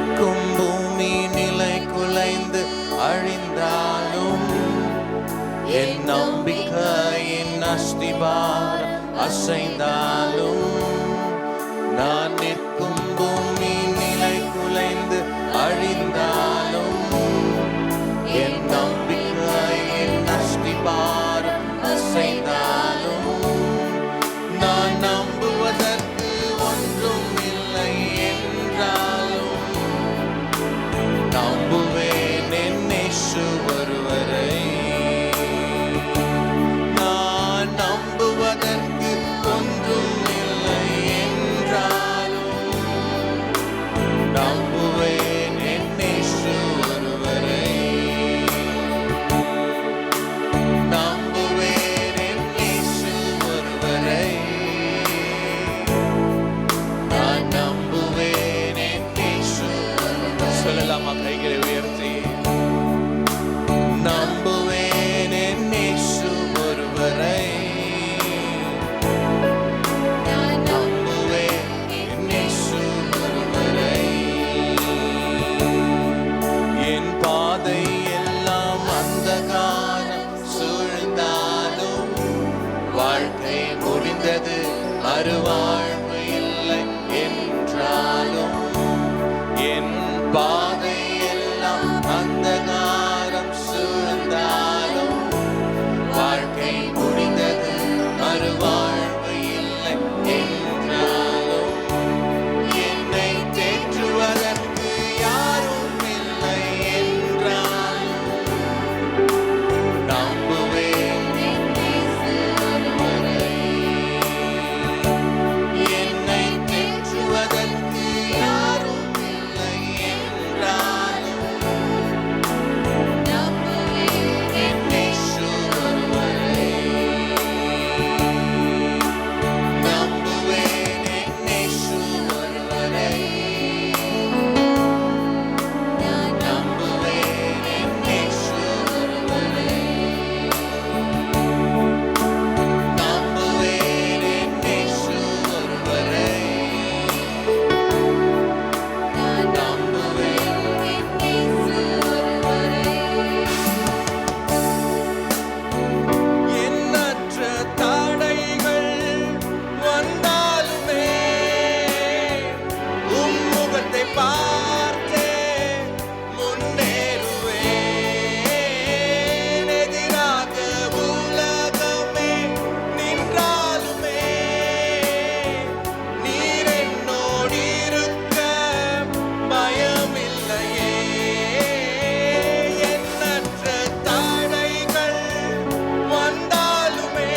நிற்கும் பூமி நிலை குலைந்து அழிந்தாலும் என் நம்பிக்கையின் அஸ்திபாரம் அசைந்தாலும் நான் நிற்கும் பூமி நிலை குலைந்து அழிந்தாலும் என் நம்பிக்கையின் அஸ்திபாரம் அசைந்தாலும் நான் நம்புவதற்கு ஒன்றும் இல்லை என்றாலும் நம்புவேன் என் இயேசு ஒருவரை. நான் நம்புவதற்கு ஒன்றும் இல்லை என்றாலும் நம்புவேன் என் இயேசு ஒருவரை. நம்புவேன் என் இயேசு ஒருவரை. நான் நம்புவேன் என் இயேசு. சொல்லலாமா கைகளை உயர்த்தி? நம்புவேன் என் இயேசு ஒருவரை. நம்புவேன் என் இயேசு ஒருவரை. என் பாதை எல்லாம் அந்தகாரம் சூழ்ந்தாலும் வாழ்க்கை முடிந்தது மறுவாழ்வு இல்லை என்றாலும் என் பாதை எல்லாம் அந்தகாரம் சூழ்ந்தாலும் வாழ்க்கை முடிந்தது மறுவாழ்வு இல்லை என்றாலும் என்னை தேற்றுவதற்கு யாரும் இல்லை என்றாலும் நம்புவேன் என் இயேசு ஒருவரை. என்னை தேற்றுவதற்கு யாரும் இல்லை என்றாலும் நம்புவேன் என் இயேசு ஒருவரை. நம்புவேன் என் இயேசு ஒருவரை. நான் நம்புவேன் என் இயேசு ஒருவரை. நம்புவேன் என் இயேசு ஒருவரை. நான் நம்புவேன் என் இயேசு ஒருவரை. எண்ணற்ற தடைகள் வந்தாலுமே உம் முகத்தை பார்த்தே முன்னேறுவேன். எதிராக உலகமே நின்றாலுமே நீர் என்னோடு இருக்க பயமில்லையே. எண்ணற்ற தடைகள் வந்தாலுமே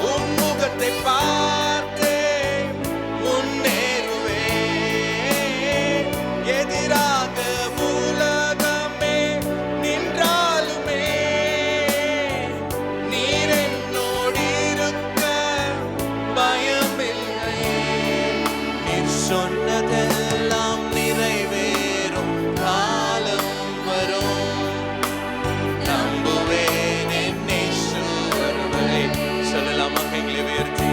உம் முகத்தை பார்த்தே முன்னேறுவேன். எதிராக உலகமே நின்றாலுமே நீர் என்னோடு இருக்க பயமில்லையே. நீர் சொன்னதெல்லாம் நிறைவேறும் காலம் வரும். நம்புவேன் என் இயேசு ஒருவரை. சொல்லலாமா கைகளை உயர்த்தி?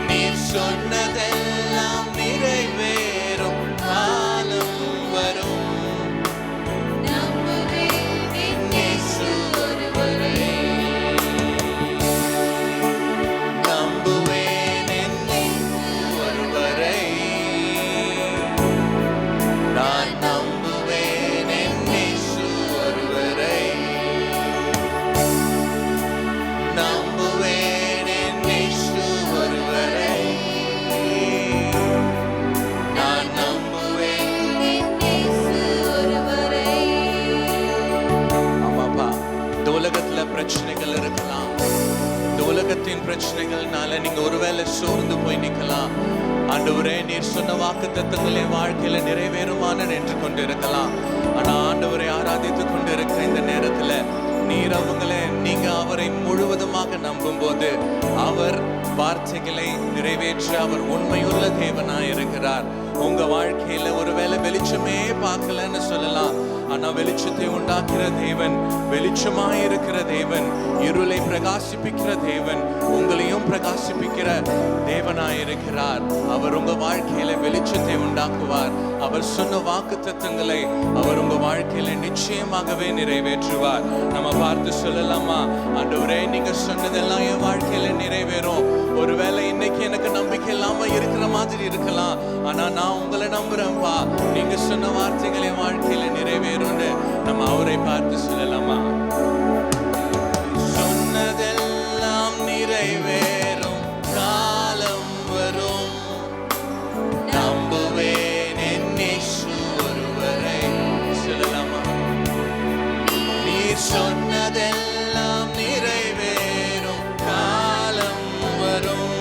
நீர் சொன்னதெல்லாம் நிறைவேறும் காலம் வரும். நம்புவேன் என் இயேசு ஒருவரை. நம்புவேன் என் இயேசு ஒருவரை. நான் நம்புவேன் என் இயேசு ஒருவரை. நம்புவேன் என் இயேசு ஒருவரை. நான் நம்புவேன் என் இயேசு ஒருவரை. ஆமாப்பா, இந்த உலகத்துல பிரச்சனைகள் இருக்கலாம். இந்த உலகத்தின் பிரச்சனைகள்னால நீங்க ஒருவேளை சோர்ந்து போய் நிக்கலாம். ஆண்டவரே, நீர் சொன்ன வாக்குத்தத்தங்களே வாழ்க்கையில நிறைவேறுமான நின்று கொண்டு இருக்கலாம். ஆனா ஆண்டவரை ஆராதித்துக் கொண்டு இருக்கிற இந்த நேரத்துல நீர் நீங்க அவரை முழுவதுமாக நம்பும் போது அவர் வார்த்தைகளை நிறைவேற்ற அவர் உண்மையுள்ள தேவனாய் இருக்கிறார். உங்க வாழ்க்கையில ஒருவேளை வெளிச்சமே பார்க்கலன்னு சொல்லலாம். ஆனா வெளிச்சத்தை உண்டாக்குற தேவன், வெளிச்சமாய் இருக்கிற தேவன், இருளை பிரகாசிப்பிக்கிற தேவன், உங்களையும் பிரகாசிப்பிக்கிற தேவனாய் இருக்கிறார். அவர் உங்க வாழ்க்கையில வெளிச்சத்தை உண்டாக்குவார். அவர் சொன்ன வாக்குத்தத்தங்களை அவர் உங்க வாழ்க்கையில நிச்சயமாகவே நிறைவேற்றுவார். நம்ம பார்த்து சொல்லலாமா, ஆண்டவரே நீங்க சொன்னதெல்லாம் என் வாழ்க்கையில நிறைவேறும். ஒருவேளை இன்னைக்கு எனக்கு நம்பிக்கை இல்லாம இருக்கிற மாதிரி இருக்கலாம், ஆனா நான் உங்களை நம்புறேன்ப்பா, நீங்க சொன்ன வார்த்தைகள் என் வாழ்க்கையில நிறைவேறும்னு நம்ம அவரை பார்த்து சொல்லலாமா? சொன்னதெல்லாம் நிறைவேறும் காலம் வரும், நம்புவேன் என் இயேசு ஒருவரை. சொல்லலாமா? நீ சொன்னதெல்லாம் நிறைவேறும் காலம் வரும்,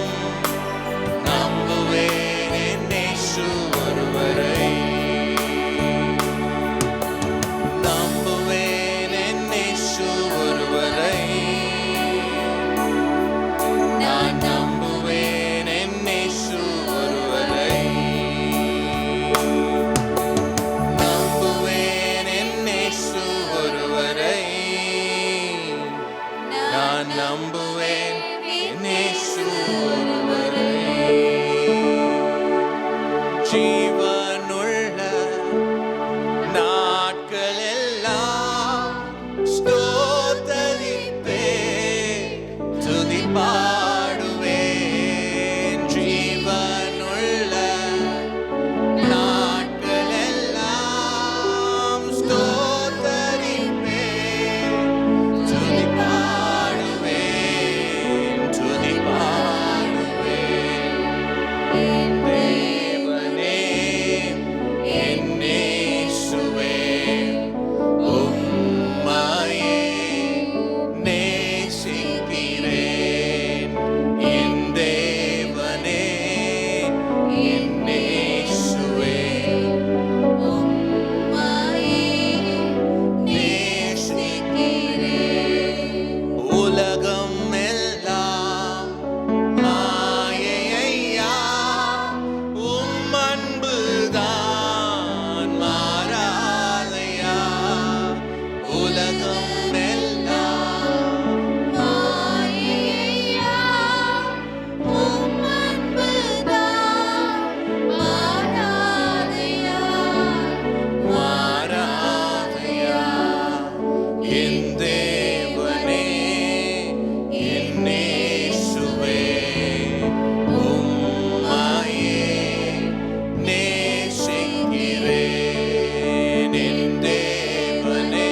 நம்புவேன் என் இயேசு ஒருவரை. நம்புவேன் என் இயேசு ஒருவரை. நான் நம்புவேன் என் இயேசு ஒருவரை. நம்புவேன் என் இயேசு ஒருவரை. நான் நம்புவேன் என் இயேசு ஒருவரை. ஜீவனுள்ள நாட்களெல்லாம் ஸ்தோத்தரிப்பேன், துதி பாடுவேன். ஜீவனுள்ள நாட்களெல்லாம் ஸ்தோத்தரிப்பேன், துதி பாடுவேன், துதி பாடுவேன். தேவனே என் இயேசுவே, உம்மையே நேசிக்கிறேன். என் தேவனே என் இயேசுவே, உலகம் எல்லாம் மாயையா, உம் அன்புதான் மாறாதையா. உலகம் எல்லாம் மாறாதையா. என் தேவனே என் இயேசுவே, உம்மையே நேசிக்கிறேன். என் தேவனே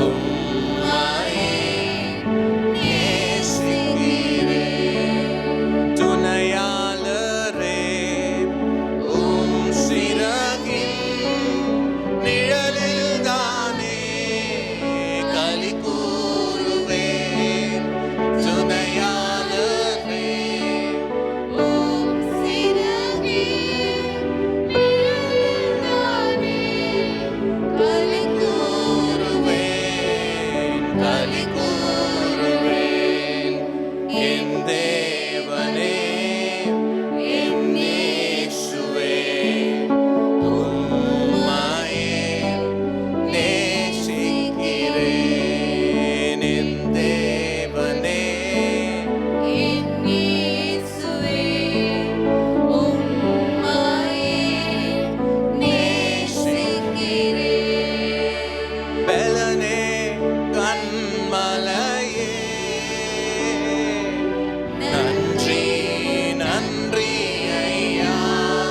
உம்மையே நேசிக்கிறேன். துணையாளரே, உம் சிறகின் நிழலில்தானே களி கூறுவேன். துணையாளரே, கூறுவேன், களி கூறுவேன். என் தேவனே என் இயேசுவே, உம்மையே நேசிக்கிறேன். என் தேவனே பலனே கண்மலையே, நன்றி நன்றி ஐயா.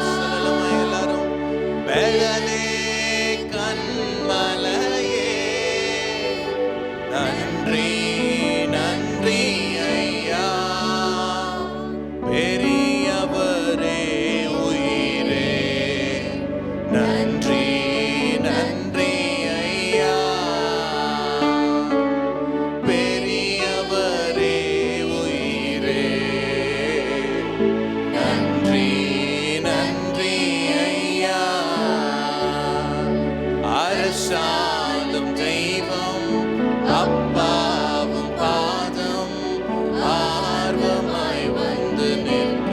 சொல்லலாமா எல்லாரும்? பலனே கண்மலையே, நன்றி நன்றி ஐயா. பெரியவரே உயிரே, நன்றி நன்றி ஐயா. பெரியவரே உயிரே, நன்றி நன்றி ஐயா. அரசாளும் தெய்வம் அப்பாவும் பாதம் ஆர்வமாய் வந்து நிற்க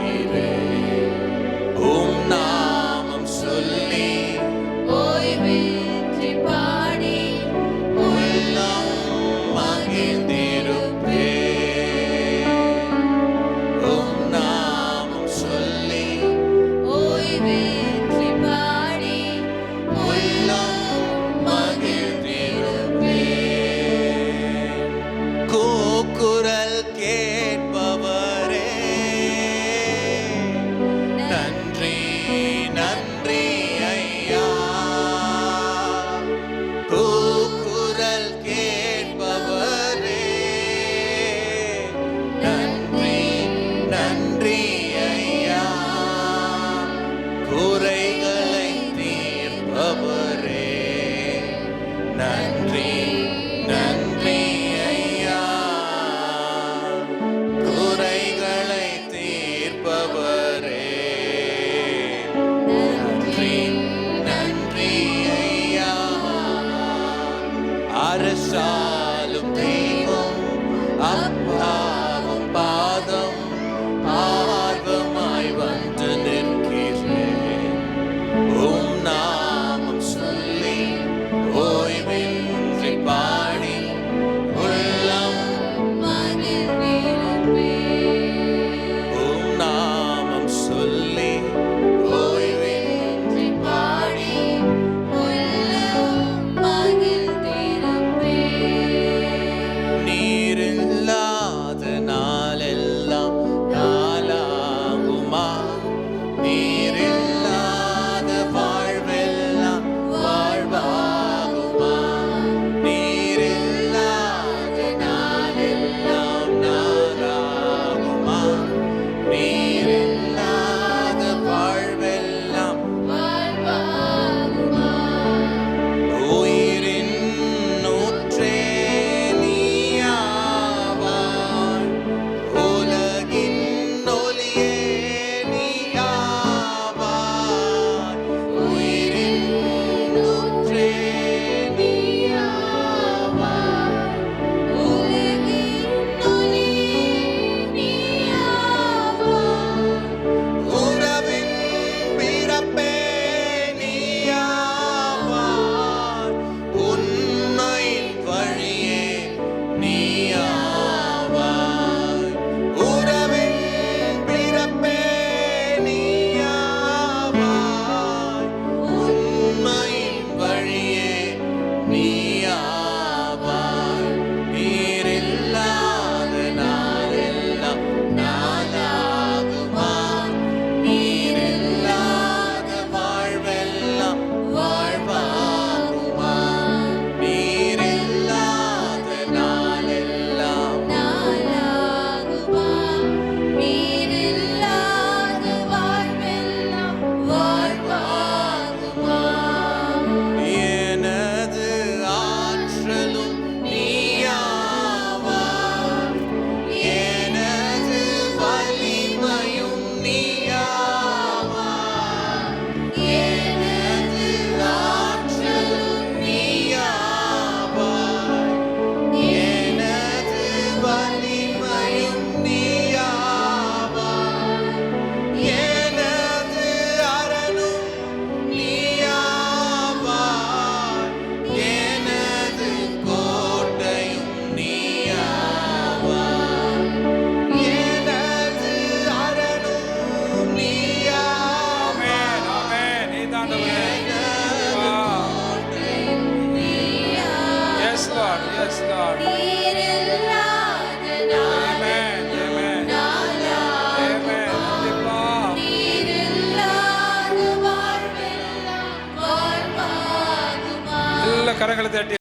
கரங்களை தட்டி